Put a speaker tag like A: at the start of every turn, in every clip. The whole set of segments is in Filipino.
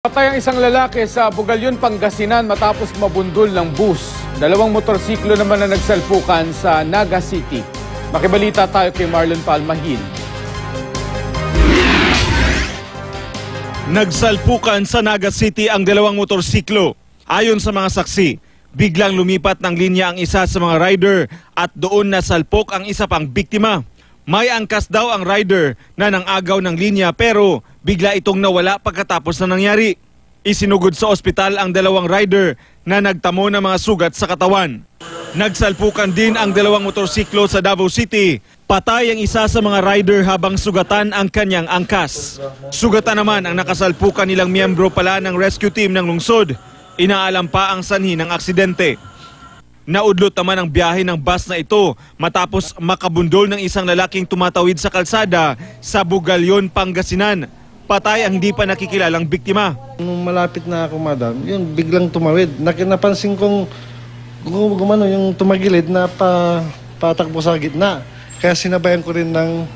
A: Patay ang isang lalaki sa Bugalyon, Pangasinan matapos mabundol ng bus. Dalawang motorsiklo naman na nagsalpukan sa Naga City. Makibalita tayo kay Marlon Palmahil.
B: Nagsalpukan sa Naga City ang dalawang motorsiklo. Ayon sa mga saksi, biglang lumipat ng linya ang isa sa mga rider at doon nasalpok ang isa pang biktima. May angkas daw ang rider na nangagaw ng linya pero bigla itong nawala pagkatapos na nangyari. Isinugod sa ospital ang dalawang rider na nagtamo ng mga sugat sa katawan. Nagsalpukan din ang dalawang motorsiklo sa Davao City. Patay ang isa sa mga rider habang sugatan ang kanyang angkas. Sugatan naman ang nakasalpukan nilang miyembro pala ng rescue team ng lungsod. Inaalam pa ang sanhi ng aksidente. Naudlot naman ang biyahe ng bus na ito matapos makabundol ng isang lalaking tumatawid sa kalsada sa Bugalyon, Pangasinan. Patay ang hindi pa nakikilalang biktima.
C: Nung malapit na ako, madam, yun biglang tumawid. Napansin kong gumano yung tumagilid na patakbo sa gitna. Kaya sinabayan ko rin ng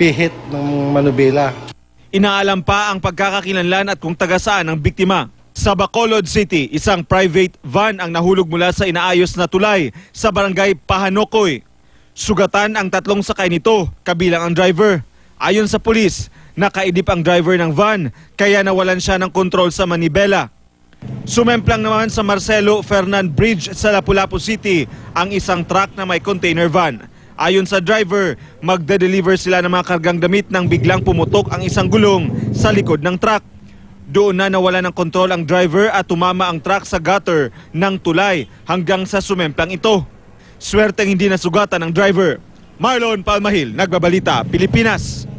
C: pihit ng manubela.
B: Inaalam pa ang pagkakakilanlan at kung taga saan ang biktima. Sa Bacolod City, isang private van ang nahulog mula sa inaayos na tulay sa barangay Pahanokoy. Sugatan ang tatlong sakay nito, kabilang ang driver. Ayon sa pulis, nakaidip ang driver ng van kaya nawalan siya ng kontrol sa manibela. Sumemplang naman sa Marcelo Fernan Bridge sa Lapu-Lapu City ang isang truck na may container van. Ayon sa driver, magde-deliver sila ng mga kargang damit nang biglang pumutok ang isang gulong sa likod ng truck. Doon na nawala ng kontrol ang driver at tumama ang truck sa gutter ng tulay hanggang sa sumemplang ito. Swerteng hindi nasugatan ang driver. Marlon Palmahil, Nagbabalita, Pilipinas.